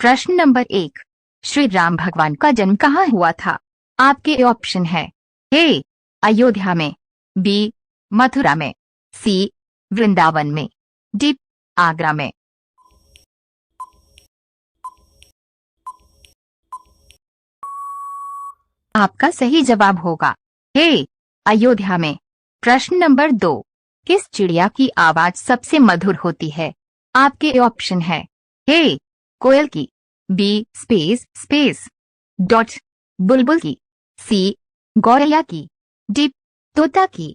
प्रश्न नंबर 1, श्री राम भगवान का जन्म कहाँ हुआ था? आपके ऑप्शन है ए अयोध्या में, बी मथुरा में, सी वृंदावन में, डी आगरा में। आपका सही जवाब होगा ए अयोध्या में। प्रश्न नंबर 2, किस चिड़िया की आवाज सबसे मधुर होती है? आपके ऑप्शन है ए कोयल की, बी स्पेस डॉट बुलबुल की, सी गौरैया की, डी तोता की।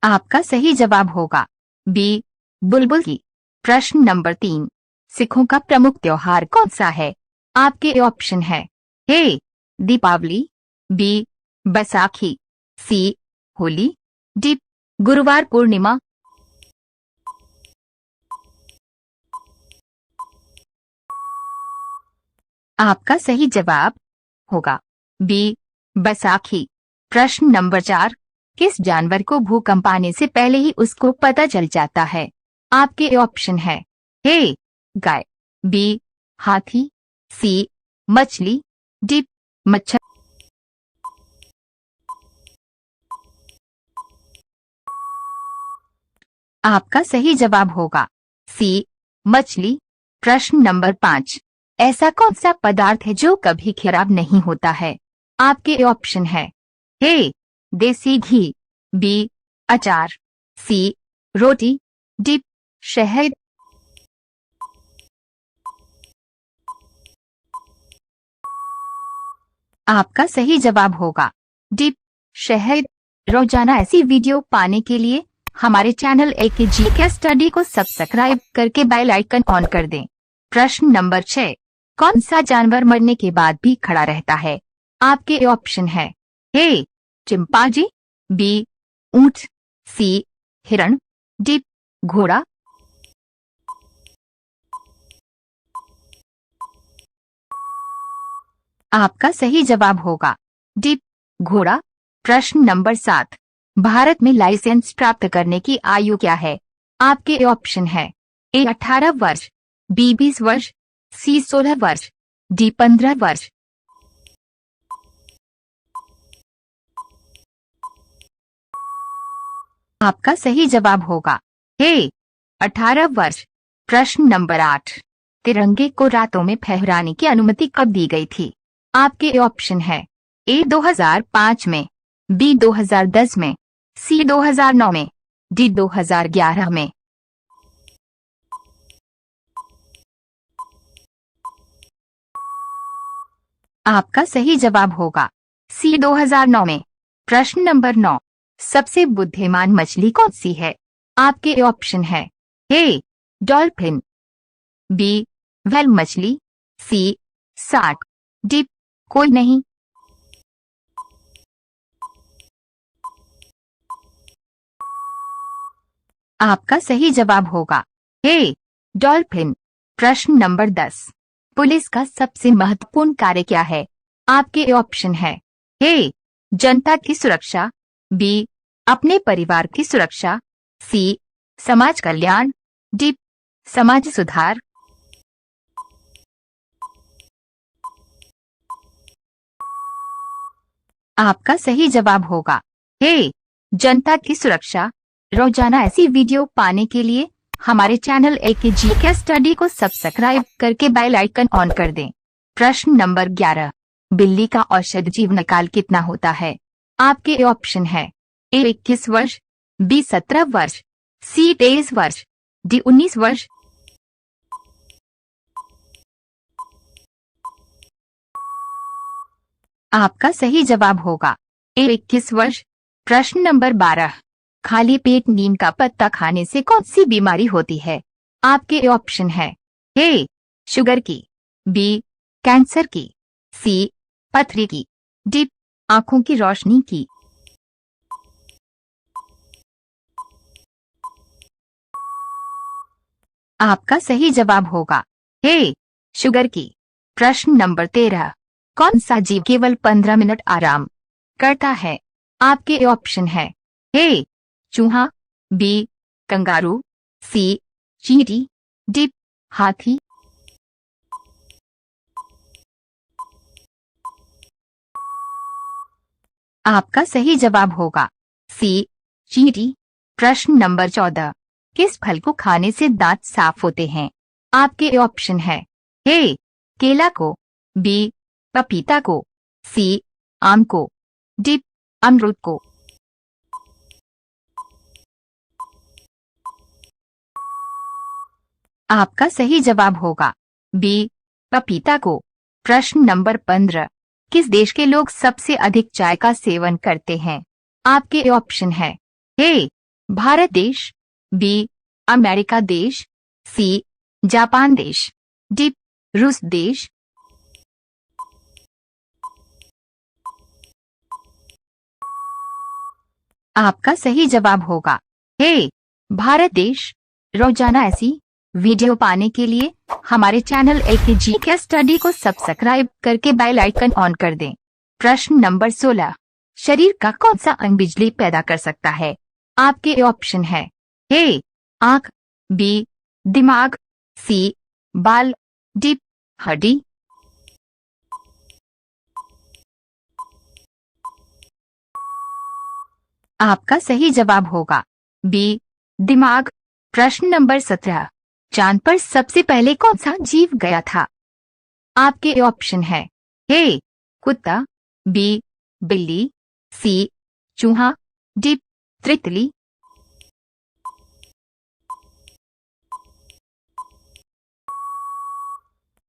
आपका सही जवाब होगा बी बुलबुल की। प्रश्न नंबर 3, सिखों का प्रमुख त्योहार कौन सा है? आपके ऑप्शन है ए दीपावली, बी बैसाखी, सी होली, डी गुरुवार पूर्णिमा। आपका सही जवाब होगा बी बैसाखी। प्रश्न नंबर 4, किस जानवर को भूकंप आने से पहले ही उसको पता चल जाता है? आपके ऑप्शन है ए गाय, बी हाथी, सी मछली, डी मच्छर। आपका सही जवाब होगा सी मछली। प्रश्न नंबर 5, ऐसा कौन सा पदार्थ है जो कभी खराब नहीं होता है? आपके ऑप्शन है ए देसी घी, बी अचार, सी रोटी, डी शहद। आपका सही जवाब होगा डी शहद। रोजाना ऐसी वीडियो पाने के लिए हमारे चैनल AKGK स्टडी को सब्सक्राइब करके बेल आइकन ऑन कर दें। प्रश्न नंबर 6, कौन सा जानवर मरने के बाद भी खड़ा रहता है? आपके ऑप्शन है ए चिंपांजी, बी ऊंट, सी हिरण, डी घोड़ा। आपका सही जवाब होगा डी घोड़ा। प्रश्न नंबर 7, भारत में लाइसेंस प्राप्त करने की आयु क्या है? आपके ऑप्शन है ए 18 वर्ष, बी 20 वर्ष, सी 16 वर्ष, डी 15 वर्ष। आपका सही जवाब होगा ए 18 वर्ष। प्रश्न नंबर 8, तिरंगे को रातों में फहराने की अनुमति कब दी गई थी? आपके ऑप्शन है ए 2005 में, बी 2010 में, सी 2009 में, डी 2011 में। आपका सही जवाब होगा सी 2009 में। प्रश्न नंबर 9, सबसे बुद्धिमान मछली कौन सी है? आपके ऑप्शन है ए डॉल्फिन, बी व्हेल मछली, सी शार्क, डी कोई नहीं। आपका सही जवाब होगा ए डॉल्फिन। प्रश्न नंबर 10, पुलिस का सबसे महत्वपूर्ण कार्य क्या है? आपके ऑप्शन है ए जनता की सुरक्षा, बी अपने परिवार की सुरक्षा, सी समाज कल्याण, डी समाज सुधार। आपका सही जवाब होगा ए जनता की सुरक्षा। रोजाना ऐसी वीडियो पाने के लिए हमारे चैनल AKGK स्टडी को सब्सक्राइब करके बेल आइकन ऑन कर दें। प्रश्न नंबर 11, बिल्ली का औसत जीवन काल कितना होता है? आपके ऑप्शन है ए 21 वर्ष, बी 17 वर्ष, सी 23 वर्ष, डी 19 वर्ष। आपका सही जवाब होगा ए 21 वर्ष। प्रश्न नंबर 12, खाली पेट नीम का पत्ता खाने से कौन सी बीमारी होती है? आपके ऑप्शन है ए शुगर की, बी कैंसर की, सी पथरी की, डी आंखों की रोशनी की। आपका सही जवाब होगा ए शुगर की। प्रश्न नंबर 13, कौन सा जीव केवल 15 मिनट आराम करता है? आपके ऑप्शन है ए चूहा, बी कंगारू, सी चींटी, डी हाथी। आपका सही जवाब होगा सी चींटी। प्रश्न नंबर 14, किस फल को खाने से दांत साफ होते हैं? आपके ऑप्शन है ए केला को, बी पपीता को, सी आम को, डी अमरूद को। आपका सही जवाब होगा बी पपीता को। प्रश्न नंबर 15, किस देश के लोग सबसे अधिक चाय का सेवन करते हैं? आपके ऑप्शन है ए भारत देश, बी अमेरिका देश, सी जापान देश, डी रूस देश। आपका सही जवाब होगा ए भारत देश। रोजाना ऐसी वीडियो पाने के लिए हमारे चैनल एकेजी के स्टडी को सब्सक्राइब करके बेल आइकन ऑन कर दें। प्रश्न नंबर 16, शरीर का कौन सा अंग बिजली पैदा कर सकता है? आपके ऑप्शन है ए आंख, बी दिमाग, सी बाल, डी हड्डी। आपका सही जवाब होगा बी दिमाग। प्रश्न नंबर 17, चांद पर सबसे पहले कौन सा जीव गया था? आपके ऑप्शन है ए कुत्ता, बी बिल्ली, सी चूहा, डी तितली।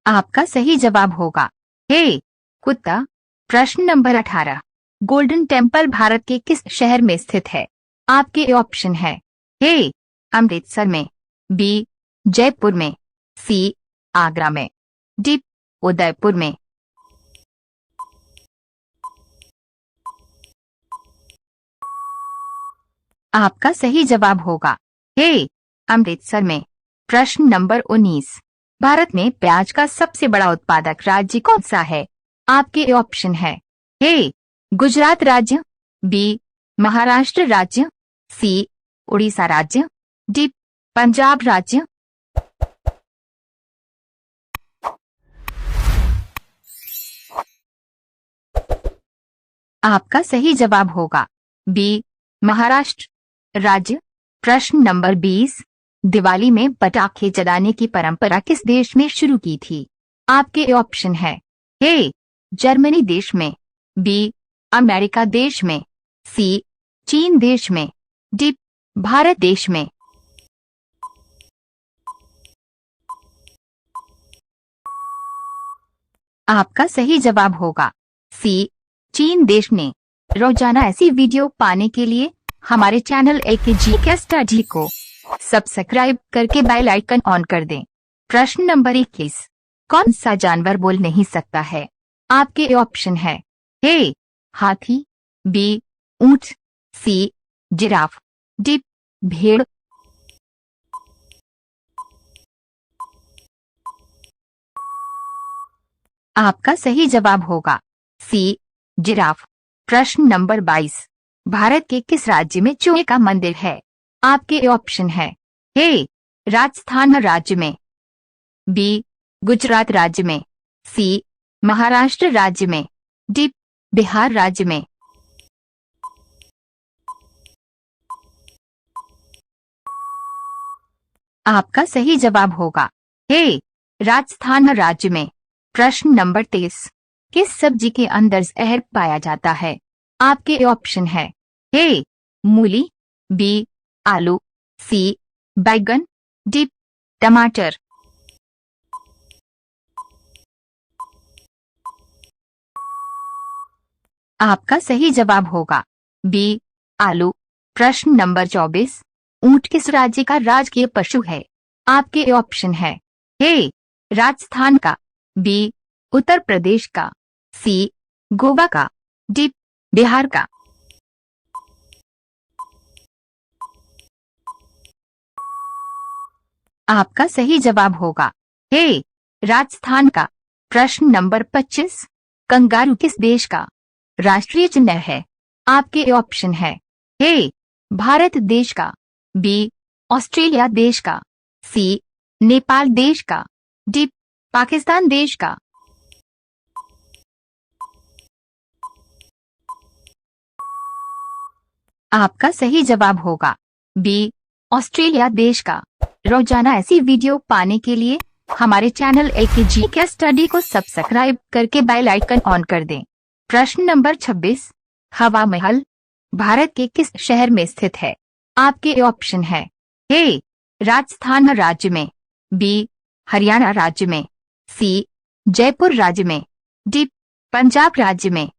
आपका सही जवाब होगा ए कुत्ता। प्रश्न नंबर 18, गोल्डन टेम्पल भारत के किस शहर में स्थित है? आपके ऑप्शन है ए अमृतसर में, बी जयपुर में, सी आगरा में, डी उदयपुर में। आपका सही जवाब होगा ए अमृतसर में। प्रश्न नंबर 19, भारत में प्याज का सबसे बड़ा उत्पादक राज्य कौन सा है? आपके ऑप्शन है ए गुजरात राज्य, बी महाराष्ट्र राज्य, सी उड़ीसा राज्य, डी पंजाब राज्य। आपका सही जवाब होगा बी महाराष्ट्र राज्य। प्रश्न नंबर 20, दिवाली में पटाखे जलाने की परंपरा किस देश में शुरू की थी? आपके ऑप्शन है ए जर्मनी देश में, बी अमेरिका देश में, सी चीन देश में, डी भारत देश में। आपका सही जवाब होगा सी चीन देश ने। रोजाना ऐसी वीडियो पाने के लिए हमारे चैनल एकेजी के स्टडी को सब्सक्राइब करके बेल आइकन ऑन कर दें। प्रश्न नंबर 21, कौन सा जानवर बोल नहीं सकता है? आपके ऑप्शन है ए हाथी, बी ऊंट, सी जिराफ, डी भेड़। आपका सही जवाब होगा सी जिराफ। प्रश्न नंबर 22, भारत के किस राज्य में चूहे का मंदिर है? आपके ऑप्शन है ए राजस्थान राज्य में, बी गुजरात राज्य में, सी महाराष्ट्र राज्य में, डी बिहार राज्य में। आपका सही जवाब होगा ए राजस्थान राज्य में। प्रश्न नंबर 23, किस सब्जी के अंदर जहर पाया जाता है? आपके ऑप्शन है ए मूली, बी आलू, सी बैगन, डी टमाटर। आपका सही जवाब होगा बी आलू। प्रश्न नंबर 24, ऊंट किस राज्य का राजकीय पशु है? आपके ऑप्शन है ए राजस्थान का, बी उत्तर प्रदेश का, सी गोवा का, डी बिहार का। आपका सही जवाब होगा ए राजस्थान का। प्रश्न नंबर 25, कंगारू किस देश का राष्ट्रीय चिन्ह है? आपके ऑप्शन है ए भारत देश का, बी ऑस्ट्रेलिया देश का, सी नेपाल देश का, डी पाकिस्तान देश का। आपका सही जवाब होगा बी ऑस्ट्रेलिया देश का। रोजाना ऐसी वीडियो पाने के लिए हमारे चैनल एकेजी के स्टडी को सब्सक्राइब करके बेल आइकन ऑन कर दें। प्रश्न नंबर 26, हवा महल भारत के किस शहर में स्थित है? आपके ऑप्शन है ए राजस्थान राज्य में, बी हरियाणा राज्य में, सी जयपुर राज्य में, डी पंजाब राज्य में।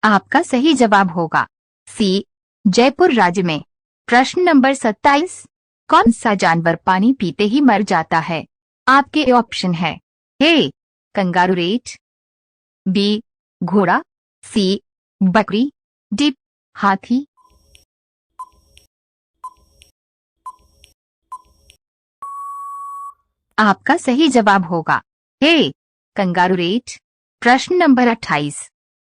आपका सही जवाब होगा सी जयपुर राज्य में। प्रश्न नंबर 27, कौन सा जानवर पानी पीते ही मर जाता है? आपके ऑप्शन है ए कंगारू रेट, बी घोड़ा, सी बकरी, डी हाथी। आपका सही जवाब होगा ए कंगारू रेट। प्रश्न नंबर 28,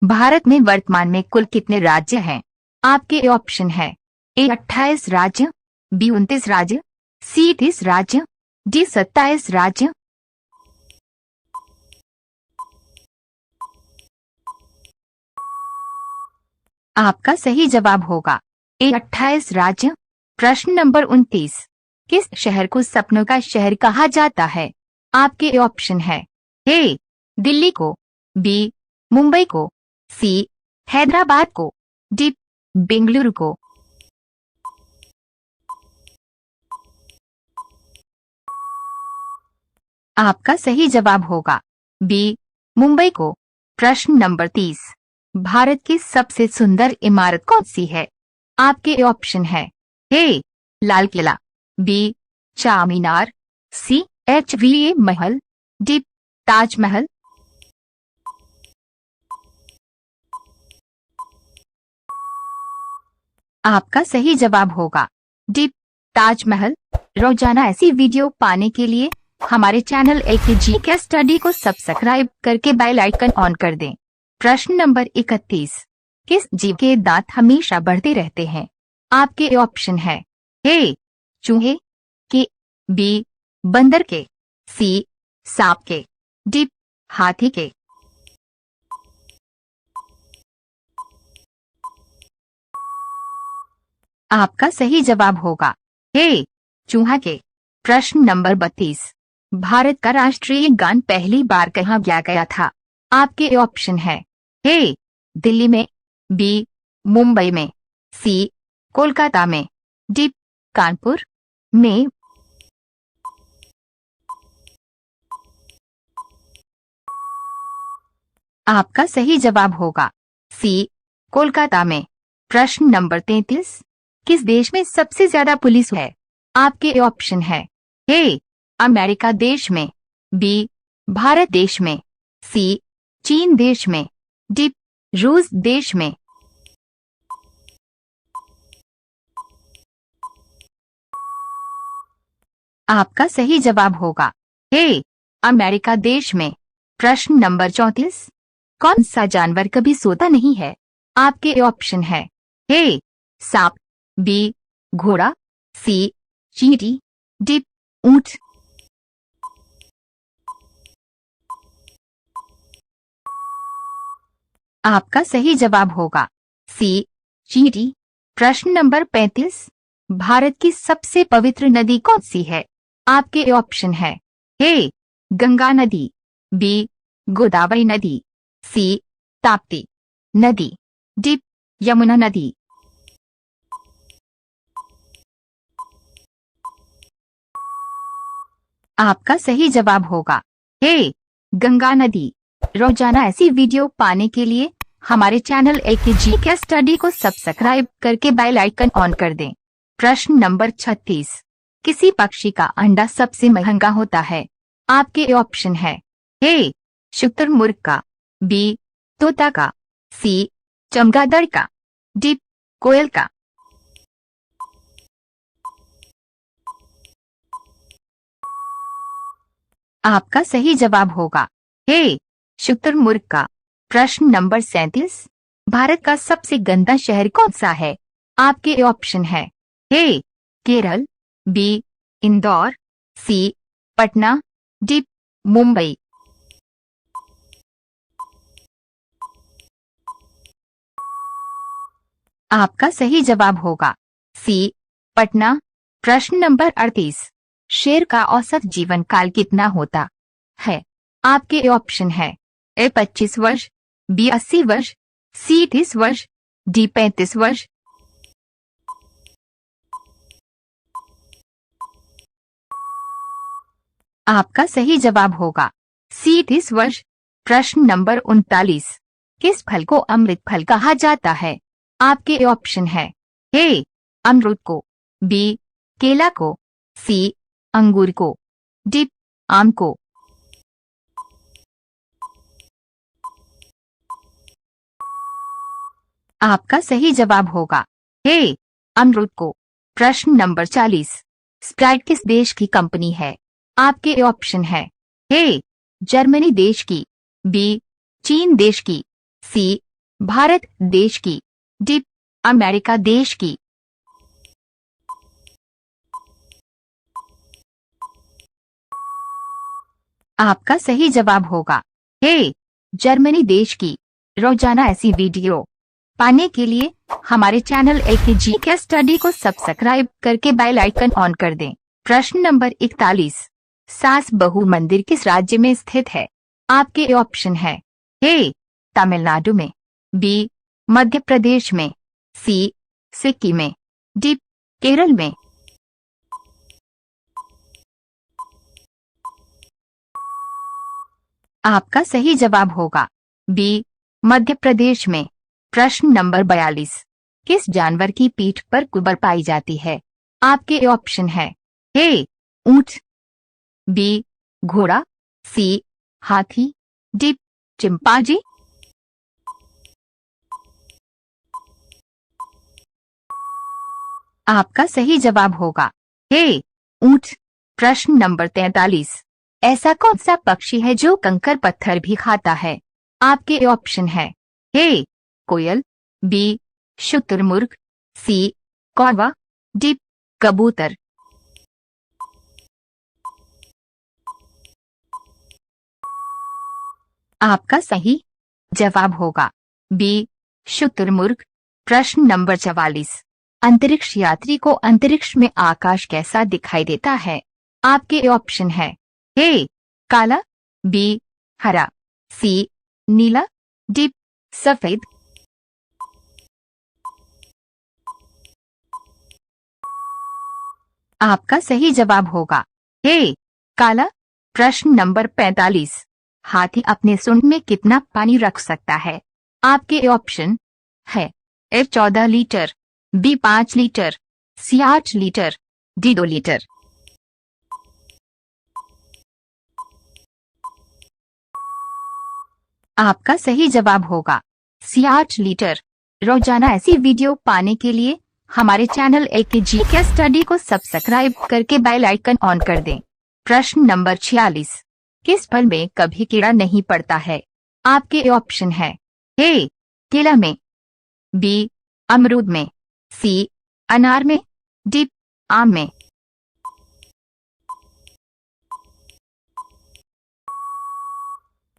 भारत में वर्तमान में कुल कितने राज्य हैं? आपके ऑप्शन है ए 28 राज्य, बी 29 राज्य, सी 30 राज्य, डी 27 राज्य। आपका सही जवाब होगा ए 28 राज्य। प्रश्न नंबर 29, किस शहर को सपनों का शहर कहा जाता है? आपके ऑप्शन है ए दिल्ली को, बी मुंबई को, सी हैदराबाद को, डी बेंगलुरु को। आपका सही जवाब होगा बी मुंबई को। प्रश्न नंबर 30, भारत की सबसे सुंदर इमारत कौन सी है? आपके ऑप्शन है ए लाल किला, बी चारमीनार, सी HVA महल, डी ताजमहल। आपका सही जवाब होगा डी ताजमहल। रोजाना ऐसी वीडियो पाने के लिए हमारे चैनल एकेजी के स्टडी को सब्सक्राइब करके बेल आइकन ऑन कर दें। प्रश्न नंबर 31, किस जीव के दांत हमेशा बढ़ते रहते हैं? आपके ऑप्शन है ए चूहे के, बी बंदर के, सी सांप के, डी हाथी के। आपका सही जवाब होगा ए चूहा के। प्रश्न नंबर 32, भारत का राष्ट्रीय गान पहली बार कहाँ गाया गया था? आपके ऑप्शन है ए दिल्ली में, बी मुंबई में, सी कोलकाता में, डी कानपुर में। आपका सही जवाब होगा सी कोलकाता में। प्रश्न नंबर 33, किस देश में सबसे ज्यादा पुलिस है? आपके ऑप्शन है ए अमेरिका देश में, बी भारत देश में, सी चीन देश में, डी रूस देश में। आपका सही जवाब होगा ए अमेरिका देश में। प्रश्न नंबर 34, कौन सा जानवर कभी सोता नहीं है? आपके ऑप्शन है ए सांप, बी घोड़ा, सी चींटी, डी ऊंट। आपका सही जवाब होगा सी चींटी। प्रश्न नंबर 35, भारत की सबसे पवित्र नदी कौन सी है? आपके ऑप्शन है ए गंगा नदी, बी गोदावरी नदी, सी ताप्ती नदी, डी यमुना नदी। आपका सही जवाब होगा ए गंगा नदी। रोजाना ऐसी वीडियो पाने के लिए हमारे चैनल एकेजी के स्टडी को सब्सक्राइब करके बेल आइकन ऑन कर दें। प्रश्न नंबर 36, किसी पक्षी का अंडा सबसे महंगा होता है? आपके ऑप्शन है ए शुतुरमुर्ग का, बी तोता का, सी चमगादड़ का, डी कोयल का। आपका सही जवाब होगा ए शुतुरमुर्ग का। प्रश्न नंबर 37, भारत का सबसे गंदा शहर कौन सा है? आपके ऑप्शन है ए केरल, बी इंदौर, सी पटना, डी मुंबई। आपका सही जवाब होगा सी पटना। प्रश्न नंबर 38। शेर का औसत जीवन काल कितना होता है? आपके ऑप्शन है ए 25 वर्ष, बी 80 वर्ष, सी 30 वर्ष, डी 35 वर्ष। आपका सही जवाब होगा सी 30 वर्ष। प्रश्न नंबर 39। किस फल को अमृत फल कहा जाता है? आपके ऑप्शन है ए अमरूद को, बी केला को, सी अंगूर को, डी आम को। आपका सही जवाब होगा ए अमरूद को। प्रश्न नंबर 40। स्प्राइट किस देश की कंपनी है? आपके ऑप्शन है ए जर्मनी देश की, बी चीन देश की, सी भारत देश की, डी अमेरिका देश की। आपका सही जवाब होगा ए जर्मनी देश की। रोजाना ऐसी वीडियो पाने के लिए हमारे चैनल एकेजी के स्टडी को सब्सक्राइब करके बेल आइकन ऑन कर दें। प्रश्न नंबर 41। सास बहू मंदिर किस राज्य में स्थित है? आपके ऑप्शन है ए तमिलनाडु में, बी मध्य प्रदेश में, सी सिक्किम में, डी केरल में। आपका सही जवाब होगा बी मध्य प्रदेश में। प्रश्न नंबर 42। किस जानवर की पीठ पर कुबर पाई जाती है? आपके ऑप्शन है ए ऊंट, बी घोड़ा, सी हाथी, डी चिंपांजी। आपका सही जवाब होगा ए ऊंट। प्रश्न नंबर 43। ऐसा कौन सा पक्षी है जो कंकर पत्थर भी खाता है? आपके ऑप्शन है ए कोयल, बी शुतुरमुर्ग, सी कौवा, डी कबूतर। आपका सही जवाब होगा बी शुतुरमुर्ग। प्रश्न नंबर 44। अंतरिक्ष यात्री को अंतरिक्ष में आकाश कैसा दिखाई देता है? आपके ऑप्शन है ए काला, बी हरा, सी नीला, डी सफेद। आपका सही जवाब होगा ए काला। प्रश्न नंबर 45। हाथी अपने सूंड में कितना पानी रख सकता है? आपके ऑप्शन है ए 14 लीटर, बी 5 लीटर, सी 8 लीटर, डी 2 लीटर। आपका सही जवाब होगा सी 8 लीटर। रोजाना ऐसी वीडियो पाने के लिए हमारे चैनल एकेजी के स्टडी को सब्सक्राइब करके बेल आइकन ऑन कर दें। प्रश्न नंबर 46। किस फल में कभी कीड़ा नहीं पड़ता है? आपके ऑप्शन है ए केला में, बी अमरूद में, सी अनार में, डी आम में।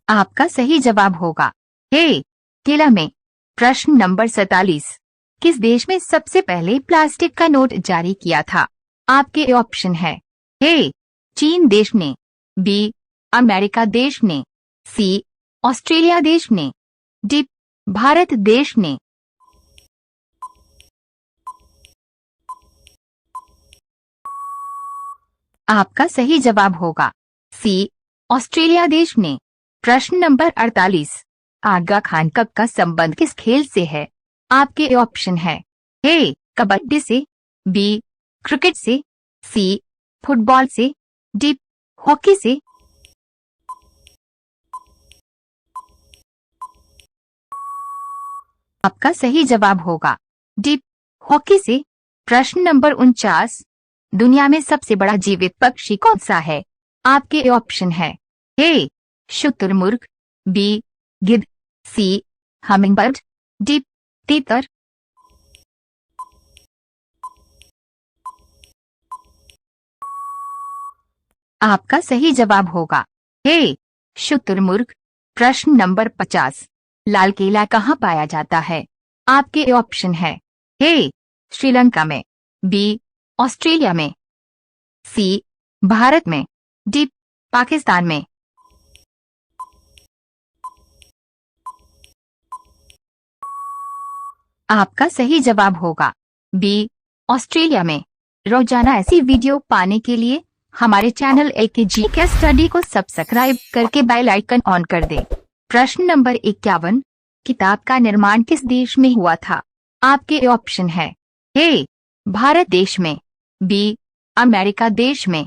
आपका सही जवाब होगा ए केला में। प्रश्न नंबर 47। किस देश में सबसे पहले प्लास्टिक का नोट जारी किया था? आपके ऑप्शन है ए चीन देश ने, बी अमेरिका देश ने, सी ऑस्ट्रेलिया देश ने, डी भारत देश ने। आपका सही जवाब होगा सी ऑस्ट्रेलिया देश ने। प्रश्न नंबर 48। आगा खान कप का संबंध किस खेल से है? आपके ऑप्शन है ए कबड्डी से, बी क्रिकेट से, सी फुटबॉल से, डी हॉकी से। आपका सही जवाब होगा डी हॉकी से। प्रश्न नंबर 49। दुनिया में सबसे बड़ा जीवित पक्षी कौन सा है? आपके ऑप्शन है ए शुतुरमुर्ग, बी गिद्ध, सी हमिंगबर्ड, डी तीतर। आपका सही जवाब होगा ए शुतुरमुर्ग। प्रश्न नंबर 50। लाल किला कहाँ पाया जाता है? आपके ऑप्शन है ए श्रीलंका में, बी ऑस्ट्रेलिया में, सी भारत में, डी पाकिस्तान में। आपका सही जवाब होगा बी ऑस्ट्रेलिया में। रोजाना ऐसी वीडियो पाने के लिए हमारे चैनल एकेजी के स्टडी को सब्सक्राइब करके बेल आइकन ऑन कर दें। प्रश्न नंबर 51। किताब का निर्माण किस देश में हुआ था? आपके ऑप्शन है ए भारत देश में, बी अमेरिका देश में,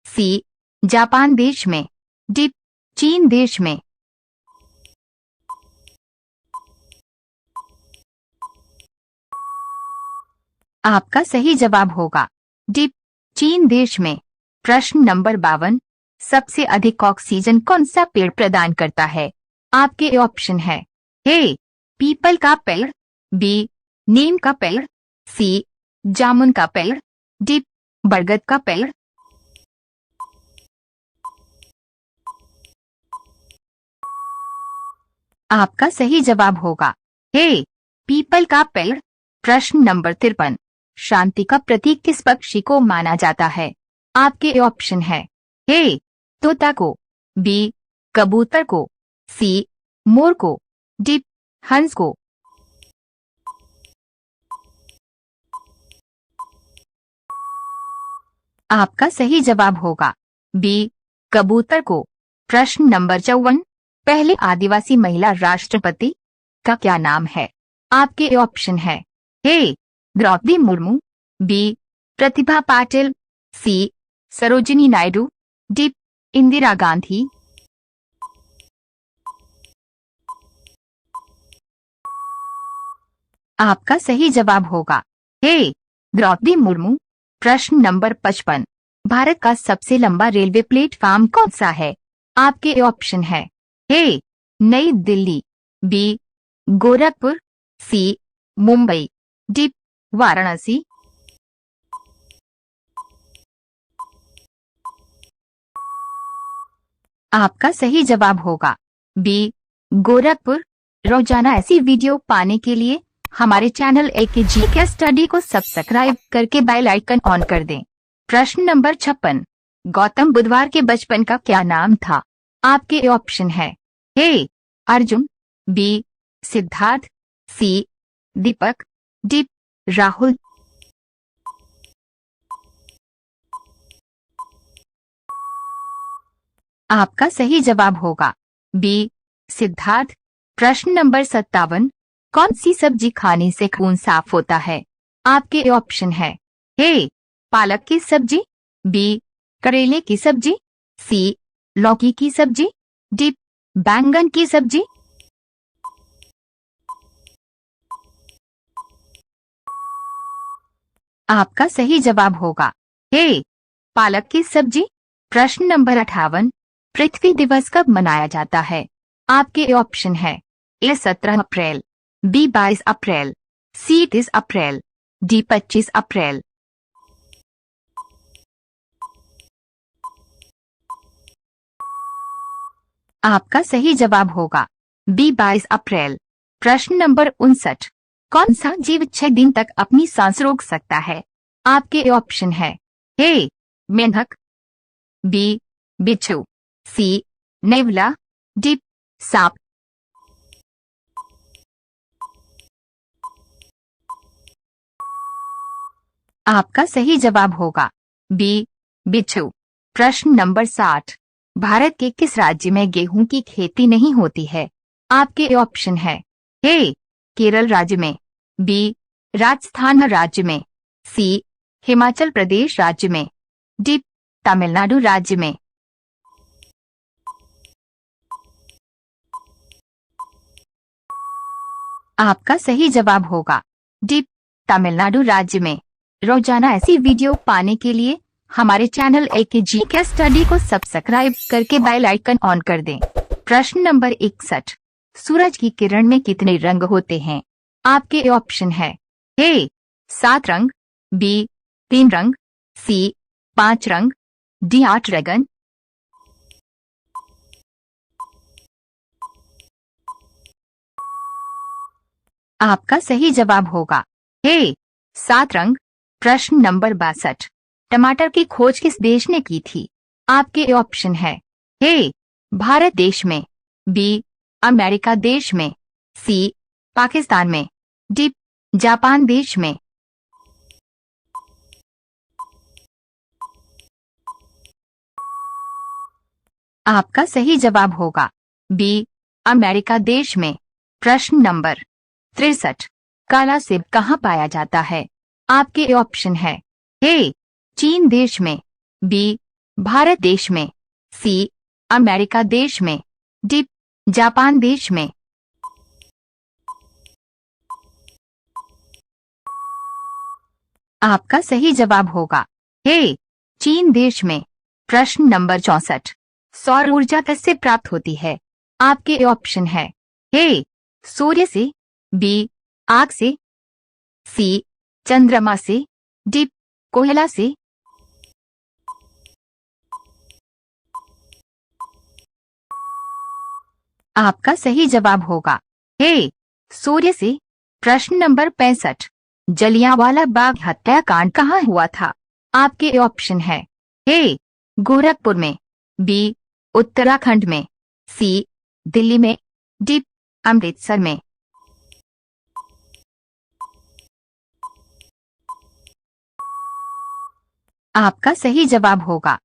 सी जापान देश में, डी चीन देश में। आपका सही जवाब होगा डी चीन देश में। प्रश्न नंबर 52। सबसे अधिक ऑक्सीजन कौन सा पेड़ प्रदान करता है? आपके ऑप्शन है ए पीपल का पेड़, बी नीम का पेड़, सी जामुन का पेड़, डी बरगद का पेड़। आपका सही जवाब होगा ए पीपल का पेड़। प्रश्न नंबर 53। शांति का प्रतीक किस पक्षी को माना जाता है? आपके ऑप्शन है ए तोता को, बी कबूतर को, सी मोर को, डी हंस को। आपका सही जवाब होगा बी कबूतर को। प्रश्न नंबर 54। पहले आदिवासी महिला राष्ट्रपति का क्या नाम है? आपके ऑप्शन है ए द्रौपदी मुर्मू, बी प्रतिभा पाटिल, सी सरोजिनी नायडू, डी इंदिरा गांधी। आपका सही जवाब होगा ए द्रौपदी मुर्मू। प्रश्न नंबर 55। भारत का सबसे लंबा रेलवे प्लेटफॉर्म कौन सा है? आपके ऑप्शन है ए नई दिल्ली, बी गोरखपुर, सी मुंबई, डी वाराणसी। आपका सही जवाब होगा बी गोरखपुर। रोजाना ऐसी वीडियो पाने के लिए हमारे चैनल एकेजी के स्टडी को सब्सक्राइब करके बेल आइकन ऑन कर दें। प्रश्न नंबर 56। गौतम बुधवार के बचपन का क्या नाम था? आपके ऑप्शन है ए अर्जुन, बी सिद्धार्थ, सी दीपक, डी राहुल। आपका सही जवाब होगा बी सिद्धार्थ। प्रश्न नंबर 57। कौन सी सब्जी खाने से खून साफ होता है? आपके ऑप्शन है ए पालक की सब्जी, बी करेले की सब्जी, सी लौकी की सब्जी, डी बैंगन की सब्जी। आपका सही जवाब होगा ए पालक की सब्जी। प्रश्न नंबर 58। पृथ्वी दिवस कब मनाया जाता है? आपके ऑप्शन है ए 17 अप्रैल, बी 22 अप्रैल, सी 30 अप्रैल, डी 25 अप्रैल। आपका सही जवाब होगा बी 22 अप्रैल। प्रश्न नंबर 59। कौन सा जीव 6 दिन तक अपनी सांस रोक सकता है? आपके ऑप्शन है ए मेंढक, बी बिच्छू, सी नेवला, डी सांप। आपका सही जवाब होगा बी बिच्छू। प्रश्न नंबर 60। भारत के किस राज्य में गेहूं की खेती नहीं होती है? आपके ऑप्शन है ए केरल राज्य में, बी राजस्थान राज्य में, सी हिमाचल प्रदेश राज्य में, डी तमिलनाडु राज्य में। आपका सही जवाब होगा डी तमिलनाडु राज्य में। रोजाना ऐसी वीडियो पाने के लिए हमारे चैनल एकेजी के स्टडी को सब्सक्राइब करके बेल आइकन ऑन कर दें। प्रश्न नंबर 61। सूरज की किरण में कितने रंग होते हैं? आपके ऑप्शन है ए 7 रंग, बी 3 रंग, सी 5 रंग, डी 8 रंग। आपका सही जवाब होगा ए 7 रंग। प्रश्न नंबर 62। टमाटर की खोज किस देश ने की थी? आपके ऑप्शन है ए भारत देश में, बी अमेरिका देश में, सी पाकिस्तान में, डी जापान देश में। आपका सही जवाब होगा बी अमेरिका देश में। प्रश्न नंबर 63। काला सेब कहाँ पाया जाता है? आपके ऑप्शन है ए चीन देश में, बी भारत देश में, सी अमेरिका देश में, डी जापान देश में। आपका सही जवाब होगा ए चीन देश में। प्रश्न नंबर 64। सौर ऊर्जा किससे प्राप्त होती है? आपके ऑप्शन है ए सूर्य से, बी आग से, सी चंद्रमा से, डी कोयला से। आपका सही जवाब होगा ए सूर्य से। प्रश्न नंबर 65। जलियांवाला बाग हत्याकांड कहाँ हुआ था? आपके ऑप्शन है ए गोरखपुर में, बी उत्तराखंड में, सी दिल्ली में, डी अमृतसर में। आपका सही जवाब होगा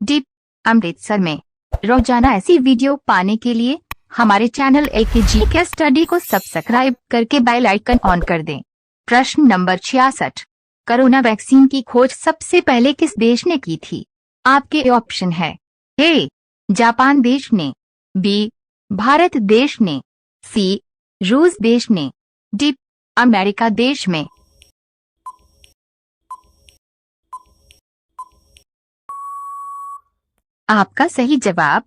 डी अमृतसर में। रोजाना ऐसी वीडियो पाने के लिए हमारे चैनल एकेजी के स्टडी को सब्सक्राइब करके बेल आइकन ऑन कर दें। प्रश्न नंबर 66। कोरोना वैक्सीन की खोज सबसे पहले किस देश ने की थी? आपके ऑप्शन है ए जापान देश ने, बी भारत देश ने, सी रूस देश ने, डी अमेरिका देश में। आपका सही जवाब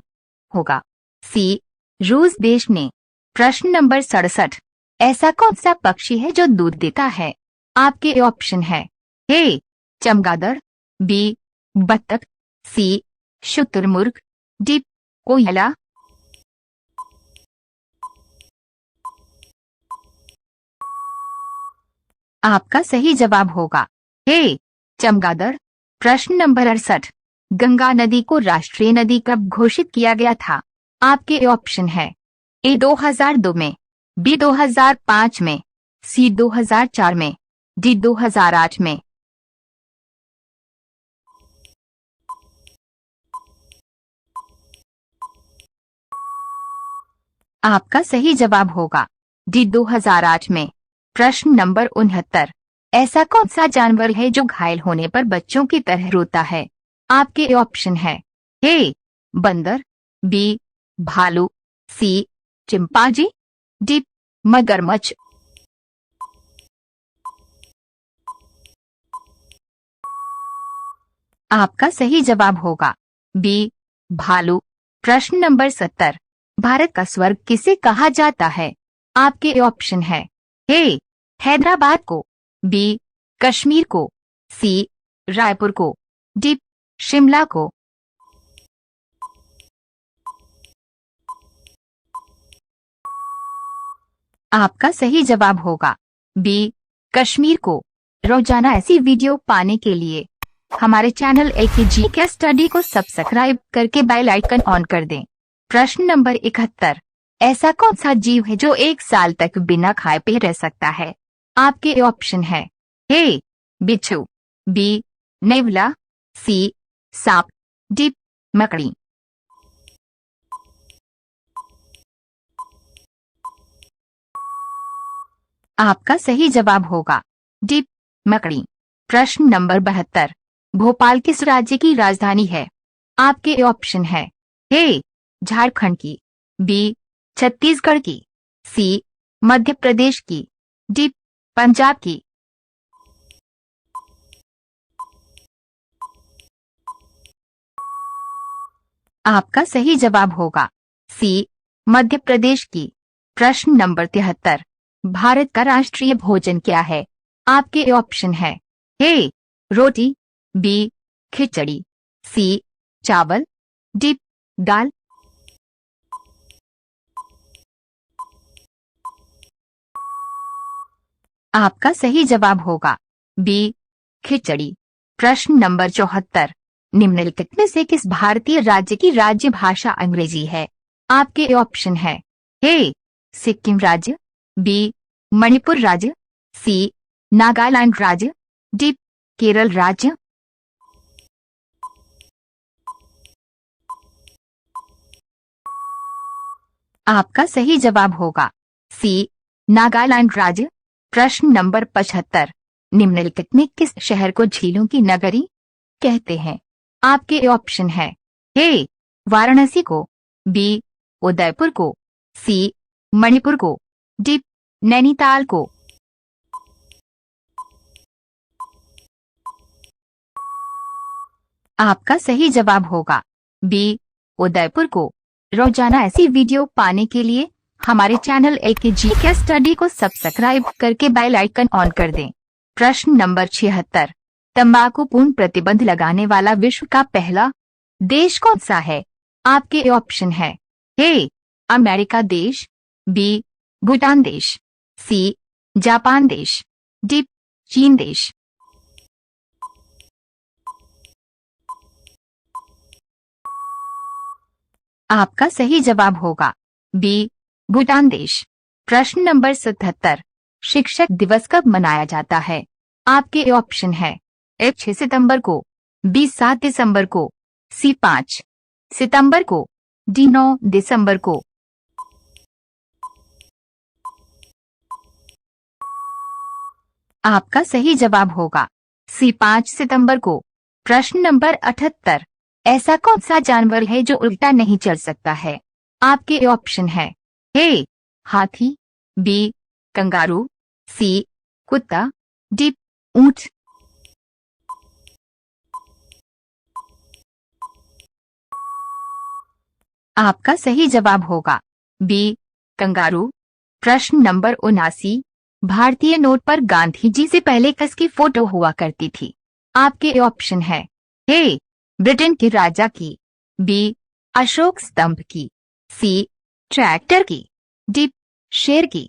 होगा सी रूस देश ने। प्रश्न नंबर 67। ऐसा कौन सा पक्षी है जो दूध देता है? आपके ऑप्शन है ए चमगादड़, बी बत्तख, सी शुतुरमुर्ग, डी कोयला। आपका सही जवाब होगा ए चमगादड़। प्रश्न नंबर 68। गंगा नदी को राष्ट्रीय नदी कब घोषित किया गया था? आपके ऑप्शन है ए 2002 में, बी 2005 में, सी 2004 में, डी 2008 में। आपका सही जवाब होगा डी 2008 में। प्रश्न नंबर 69। ऐसा कौन सा जानवर है जो घायल होने पर बच्चों की तरह रोता है? आपके ऑप्शन है ए बंदर, बी भालू, सी चिंपांजी, डी मगरमच्छ। आपका सही जवाब होगा बी भालू। प्रश्न नंबर 70। भारत का स्वर्ग किसे कहा जाता है? आपके ऑप्शन है ए हैदराबाद को, बी कश्मीर को, सी रायपुर को, डी शिमला को। आपका सही जवाब होगा बी कश्मीर को। रोजाना ऐसी वीडियो पाने के लिए हमारे चैनल एकेजी के स्टडी को सब्सक्राइब करके बेल आइकन ऑन कर दें। प्रश्न नंबर 71। ऐसा कौन सा जीव है जो 1 साल तक बिना खाए पिए रह सकता है? आपके ऑप्शन है ए बिच्छू, बी नेवला, सी सांप, डी मकड़ी। आपका सही जवाब होगा डी मकड़ी। प्रश्न नंबर 72। भोपाल किस राज्य की राजधानी है? आपके ऑप्शन है ए झारखंड की, बी छत्तीसगढ़ की, सी मध्य प्रदेश की, डी पंजाब की। आपका सही जवाब होगा सी मध्य प्रदेश की। प्रश्न नंबर 73। भारत का राष्ट्रीय भोजन क्या है? आपके ऑप्शन है ए रोटी, बी खिचड़ी, सी चावल, डी दाल। आपका सही जवाब होगा बी खिचड़ी। प्रश्न नंबर 74। निम्नलिखित में से किस भारतीय राज्य की राज्य भाषा अंग्रेजी है? आपके ऑप्शन है ए सिक्किम राज्य, बी मणिपुर राज्य, सी नागालैंड राज्य, डी केरल राज्य। आपका सही जवाब होगा सी नागालैंड राज्य। प्रश्न नंबर 75। निम्नलिखित में किस शहर को झीलों की नगरी कहते हैं? आपके ऑप्शन है ए वाराणसी को, बी उदयपुर को, सी मणिपुर को, डी नैनीताल को। आपका सही जवाब होगा बी उदयपुर को। रोजाना ऐसी वीडियो पाने के लिए हमारे चैनल एकेजी के स्टडी को सब्सक्राइब करके बेल आइकन ऑन कर दें। प्रश्न नंबर 76। तंबाकू पूर्ण प्रतिबंध लगाने वाला विश्व का पहला देश कौन सा है? आपके ऑप्शन है ए अमेरिका देश, बी भूटान देश, सी जापान देश, डी चीन देश। आपका सही जवाब होगा बी भूटान देश। प्रश्न नंबर 77। शिक्षक दिवस कब मनाया जाता है? आपके ऑप्शन है ए 6 सितंबर को, बी 7 दिसंबर को, सी 5 सितंबर को, डी 9 दिसंबर को। आपका सही जवाब होगा सी 5 सितंबर को। प्रश्न नंबर 78। ऐसा कौन सा जानवर है जो उल्टा नहीं चल सकता है? आपके ऑप्शन है ए हाथी, बी कंगारू, सी कुत्ता, डी ऊंट। आपका सही जवाब होगा बी कंगारू। प्रश्न नंबर 79। भारतीय नोट पर गांधी जी से पहले किसकी फोटो हुआ करती थी? आपके ऑप्शन है ए ब्रिटेन के राजा की, बी अशोक स्तंभ की, सी ट्रैक्टर की, डी शेर की।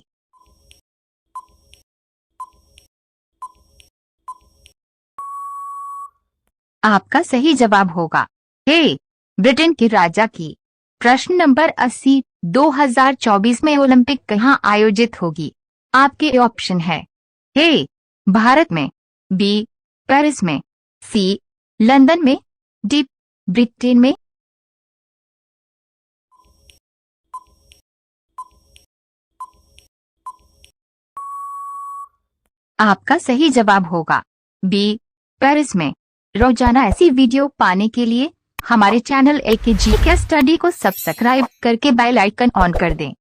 आपका सही जवाब होगा ए ब्रिटेन के राजा की। प्रश्न नंबर 80। 2024 में ओलंपिक कहां आयोजित होगी? आपके ऑप्शन है ए भारत में, बी पेरिस में, सी लंदन में, डी ब्रिटेन में। आपका सही जवाब होगा बी पेरिस में। रोजाना ऐसी वीडियो पाने के लिए हमारे चैनल एकेजी के स्टडी को सब्सक्राइब करके बेल आइकन ऑन कर दें।